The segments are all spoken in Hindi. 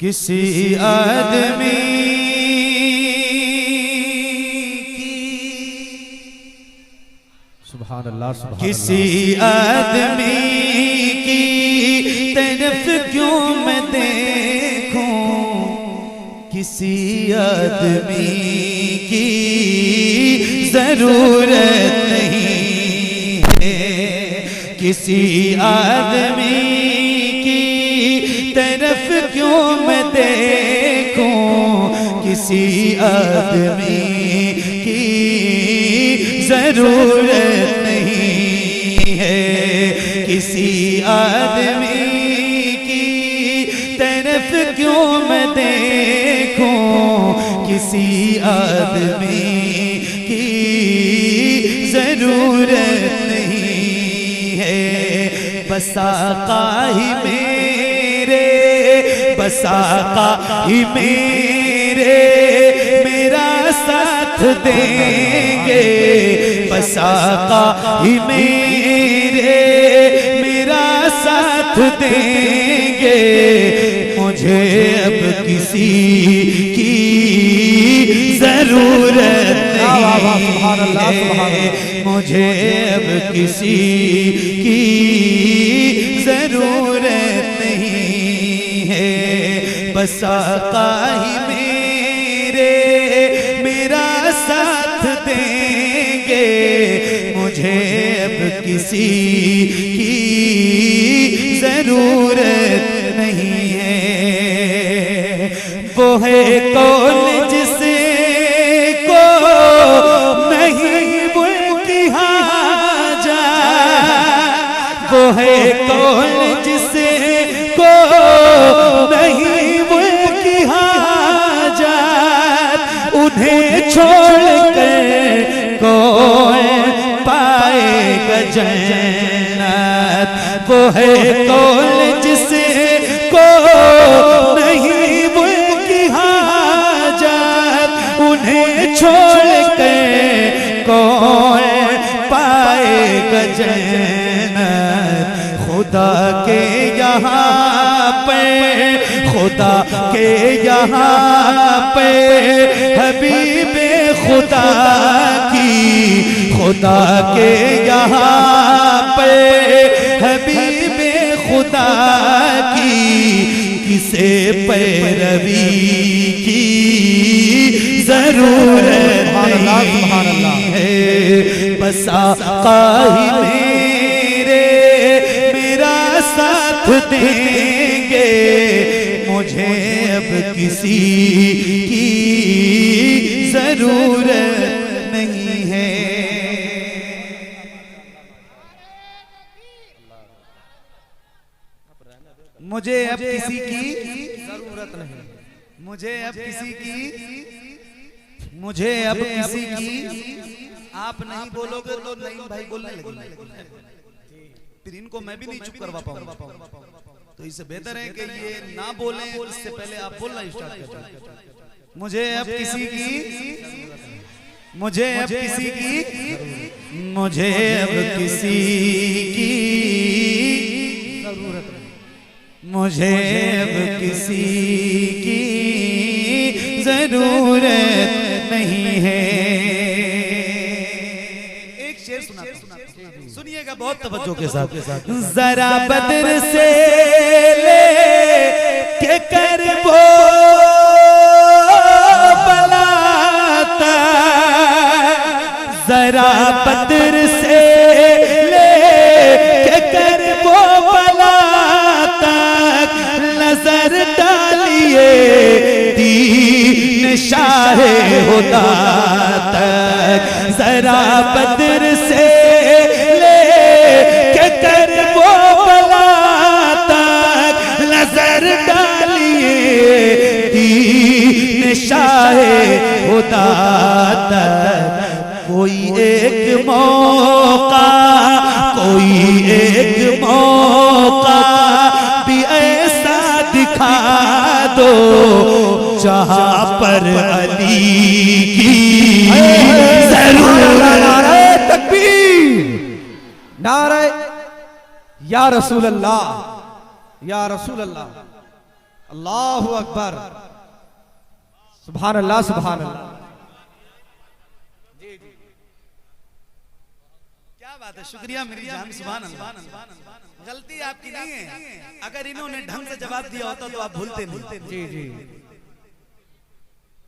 किसी आदमी की सुभान अल्लाह किसी आदमी की तरफ क्यों मैं देखूं, किसी आदमी की जरूरत नहीं है, किसी आदमी की तरफ क्यों मैं देखूं, किसी आदमी की जरूरत नहीं है, किसी आदमी की तरफ क्यों मैं देखूं, किसी आदमी की जरूरत नहीं है। बस आका ही मेरे, बस आका ही मेरे मेरा साथ देंगे, बस आका ही मेरे मेरा साथ देंगे, मुझे अब किसी की जरूरत नहीं है, मुझे अब किसी की जरूरत नहीं है। बस आका ही मेरे मेरा साथ देंगे, मुझे अब किसी की जरूरत नहीं है। वो है कौन जिसे को नहीं उनकी हाजत, वो है कौन जिसे को नहीं उनकी हाजत, उन्हें छोड़कर कौन पाएगा जन्नत, वो है कौन जिसे को नहीं उनकी हाजत, उन्हें छोड़कर कौन पाएगा जन्नत। खुदा के यहाँ पे, खुदा के यहाँ पे हबीबे खुदा की, खुदा के यहाँ पे हबीबे खुदा की, किसे पैरवी की जरूरत नहीं है। बस आका ही मेरे मेरा साथ देंगे, मुझे अब किसी की जरूरत नहीं है। मुझे अब किसी की जरूरत नहीं, मुझे अब किसी की, मुझे अब किसी की, आप नहीं बोलोगे तो नहीं भाई बोलने लगेंगे, फिर इनको मैं भी नहीं चुप करवा पाऊंगा। तो इससे बेहतर है कि ये ना बोलें, इससे पहले आप बोलना स्टार्ट करें। मुझे अब किसी की, मुझे अब किसी की, मुझे अब किसी की जरूरत नहीं, मुझे अब किसी की जरूरत नहीं है। एक शेर सुना, सुनिएगा बहुत तवज्जो के साथ। जरा बदर से ले के कर वो बलाता, जरा बदर से ले के कर वो बलाता, नजर डालिए दीन शाहे खुदा तक, जरा बदर से ले के कर वो बला तक, नजर डालिए दीन शाहे खुदा तक। कोई एक मौका, कोई एक मौका भी ऐसा दिखा दो, जहां पर अली की जरूरत। नारे तकबीर, नारे या रसूल अल्लाह, या रसूल अल्लाह। अल्लाहु अकबर। सुभान अल्लाह सुभान अल्लाह। क्या बात है, शुक्रिया मेरी जान, सुभान अल्लाह। गलती आपकी नहीं है, अगर इन्होंने ढंग से जवाब दिया होता तो आप भूलते नहीं। जी जी।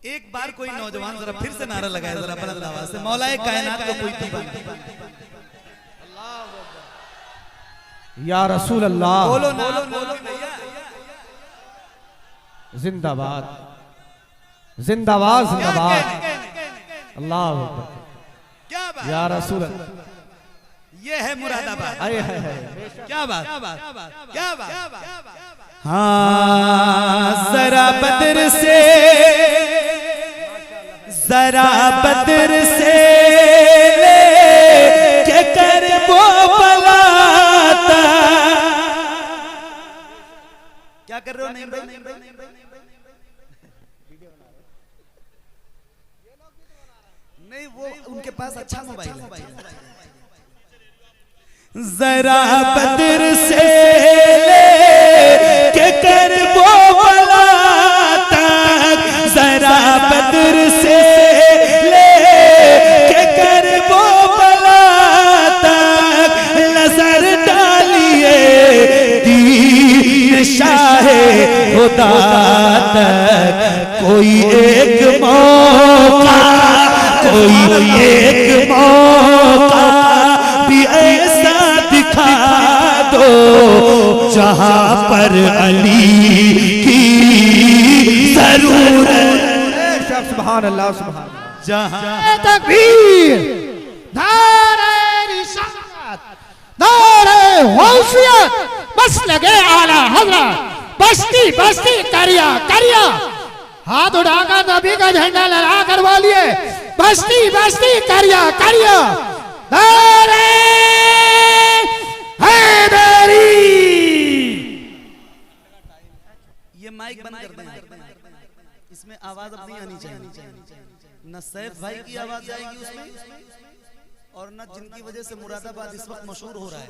एक बार कोई नौजवान जरा फिर से नारा लगाए जरा बुलंद आवाज से, मौलाए कायनात को कोई दीवाना। या रसूल अल्लाह। बोलो ना, बोलो भैया। जिंदाबाद जिंदाबाद जिंदाबाद। अल्लाह अकबर। क्या बात, या रसूल अल्लाह। ये है मुरादाबाद। आए हाय हाय। क्या बात, क्या बात। हाँ जरा बदर से, जरा बदर से ले के कर वो बलाता। क्या कर रहे हो? नहीं नहीं, वो उनके पास अच्छा मोबाइल है। जरा बदर से ले के कर वो बलाता, जरा बदर से ले के कर वो बलाता, नजर डालिए दीन शाहे खुदा तक, कोई एक मौका, कोई एक मौका भी ऐसा दिखा दो जहां पर अली की जरूरत। सुभान अल्लाह सुभान अल्लाह। जहां तकबीर, नारे रिसालत, नारे गौसियत, बस लगे आला हजरत, बस्ती बस्ती करिया करिया, हाथ उठाकर नबी का झंडा लहरा कर बोलिए, बस्ती बस्ती करिया करिया, नारे हैदरी। ये माइक बंद कर दें, इसमें आवाज अब नहीं आनी चाहिए। न सैफ भाई की आवाज जाएगी उसमें, और न जिनकी वजह से मुरादाबाद इस वक्त मशहूर हो रहा है।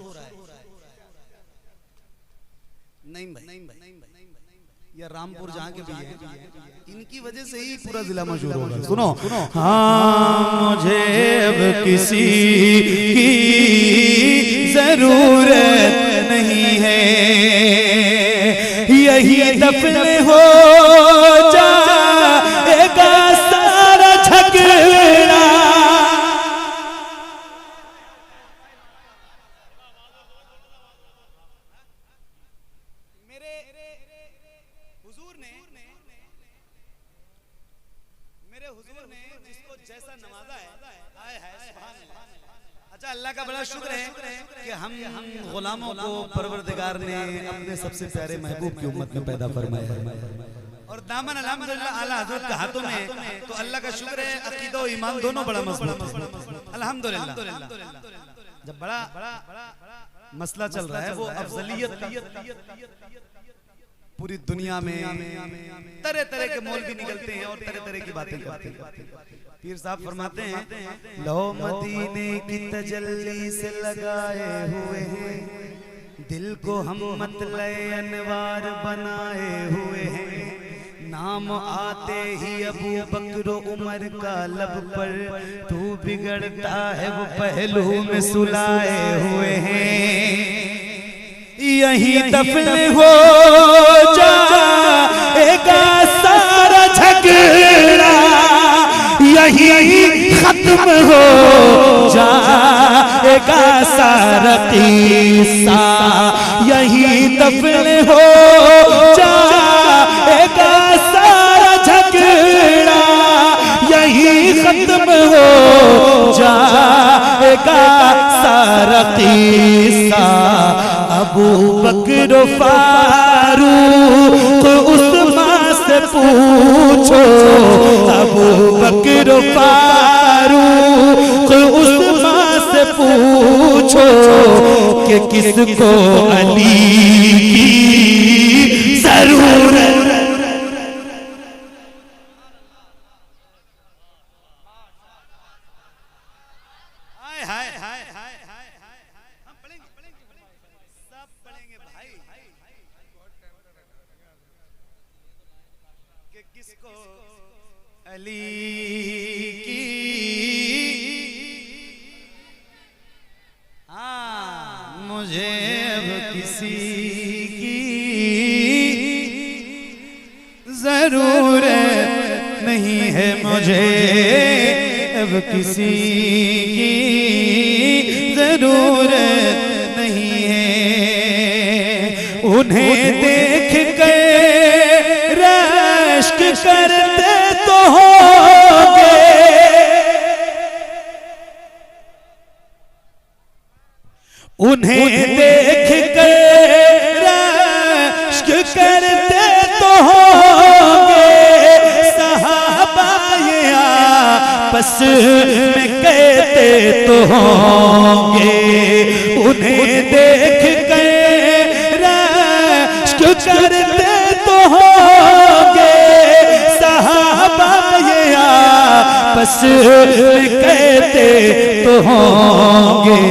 नहीं भाई, या रामपुर जहाँ के भी हैं, इनकी वजह से ही पूरा जिला मशहूर हो रहा है। सुनो, हाँ मुझे अब किसी की जरूरत नहीं है, यही दफन हो जाएगा सारा झगड़ा। मेरे हुजूर ने जिसको जैसा नवाजा है, आए है सुभान अल्लाह। अच्छा, अल्लाह का बड़ा शुक्र है कि हम गुलामों को परवरदिगार ने अपने सबसे प्यारे महबूब की उम्मत में पैदा फरमाया है, और दामन अल्हम्दुलिल्लाह आला हज़रत के हाथों में। तो अल्लाह का शुक्र है, अकीदा और ईमान दोनों बड़ा मजबूत है अल्हम्दुलिल्लाह। जब बड़ा मसला चल रहा है वो अफजलियत का, पूरी दुनिया में तरह तरह के मौलवी निकलते हैं और तरह तरह की बातें करते हैं। पीर साहब फरमाते हैं, लो मदीने की तजल्ली से लगाए हुए हैं, दिल को हम मतले अनवार बनाए हुए हैं, नाम आते ही अबू बकर उमर का लब पर, तू बिगड़ता है वो पहलू में सुलाए हुए हैं, यही दफन हो जाएगा सारा झगड़ा, यही खत्म हो जाएगा सारा किस्सा, यही दफन हो जाएगा सारा झगड़ा, यही खत्म हो जाएगा सारा किस्सा। अबू बकर फारूक उस्मान से पूछो, अबू बकर फारूक उस्मान से पूछो कि किसको अली की जरूरत। अली की मुझे अब किसी की जरूरत नहीं है, मुझे अब किसी की जरूरत नहीं है। उन्हें देख कर रश्क करते तो होंगे, उन्हें देख कर रश्क करते तो होंगे। सहाबा ये आपस में कहते तो होंगे, उन्हें देख कर रश्क करते तो होंगे। सहाबा ये आपस में कहते तो होंगे।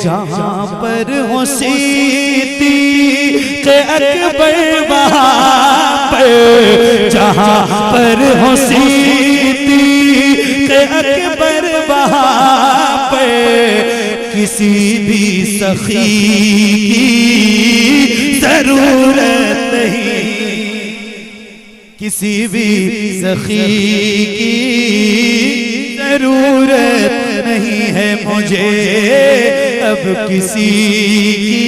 जहाँ पर हो सिद्दीक़ अकबर वहाँ पर, जहाँ पर हो सिद्दीक़ अकबर वहाँ पर किसी भी सखी की जरूरत नहीं, किसी भी सखी की जरूरत नहीं है, मुझे अब किसी की।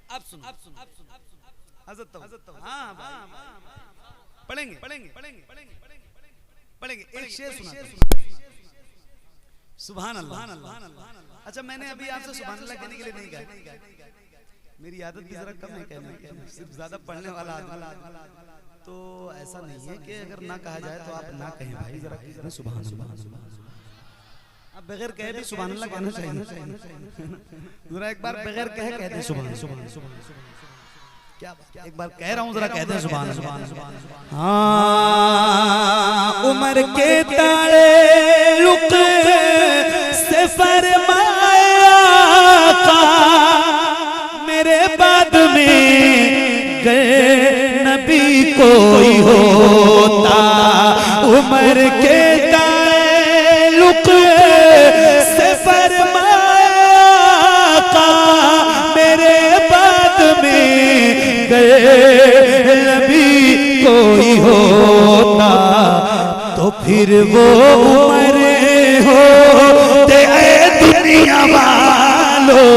अब सुन हज़रत हाँ पढ़ेंगे पढ़ेंगे पढ़ेंगे पढ़ेंगे एक शेर सुना। सुभान अल्लाह। अच्छा मैंने अभी आपसे सुभान अल्लाह कहने के लिए नहीं कहा, मेरी आदत भी जरा कम है कहने की, सिर्फ ज्यादा पढ़ने वाला तो ऐसा नहीं है कि अगर ना कहा जाए तो आप ना कहें भाई, जरा सुभान अल्लाह। अब बगैर कहे भी सुभान अल्लाह कहना चाहिए, जरा एक बार बगैर कहे कहते सुभान सुभान सुभान। क्या बात, एक बार कह रहा हूँ जरा कहते हैं सुभान सुभान। हाँ उमर के ताल्लुक से फरमाया का मेरे बाद में गए नबी कोई होता। उमर के ताल्लुक से फरमाया का मेरे बाद में गए नबी कोई होता। तो फिर वो उमर होते दुनिया वालों,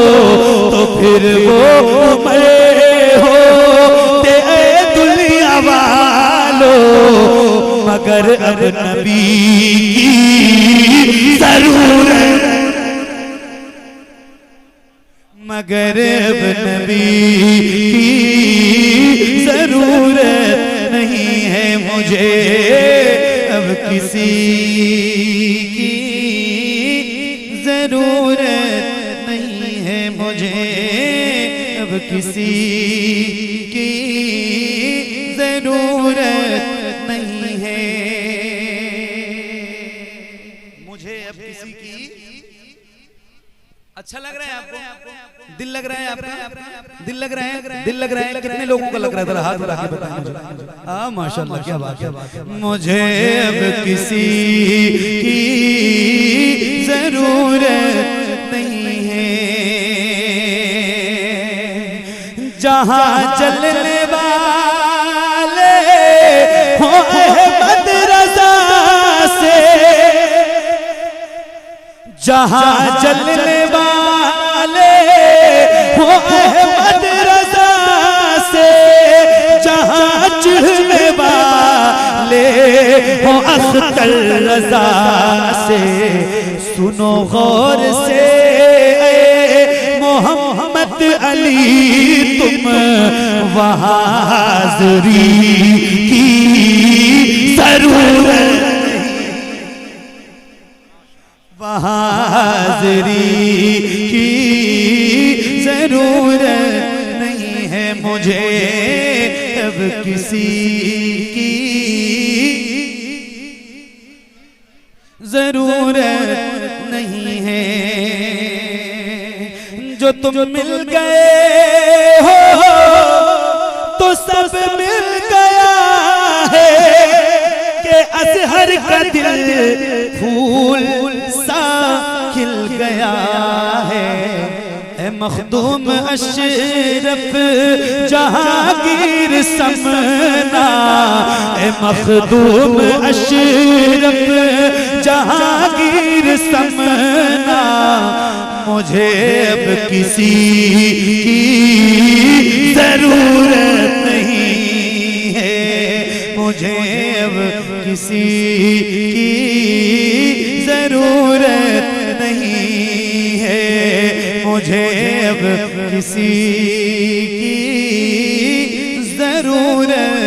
तो फिर वो उमर होते दुनिया वालों, मगर अब नबी की जरूरत, मगर अब नबी की जरूरत नहीं है, मुझे अब किसी की जरूरत नहीं है, मुझे अब किसी की जरूरत नहीं है, मुझे अब किसी की। अच्छा लग रहा है आपको? दिल लग रहा है आपका? दिल लग रहा है? दिल लग रहा है? कितने लोगों का लग रहा है? जरा हाथ उठा के बताएं मुझे। हाँ माशाल्लाह, क्या बात है। मुझे अब किसी की जरूरत नहीं है, जहाँ चलने वाले हो अहमद रज़ा से, जहाँ चलने वाले हो अहमद रज़ा से, जहाँ चिढ़ने वाले हो अख्तर रज़ा से। सुनो गौर से मोहम्मद अली तुम वहाँ हाज़री की जरूरत, वहाँ हाज़री की जरूरत नहीं है, मुझे अब किसी की जरूरत नहीं है। जो तुम मिल गए हो सब मिल गया है कि अज़हर का दिल फूल सा खिल गया है। ए मखदूम अशरफ जहांगीर समना, ए मखदूम अशरफ जहांगीर समना, मुझे अब किसी की जरूरत नहीं है, मुझे अब किसी की जरूरत नहीं है, मुझे अब किसी की जरूरत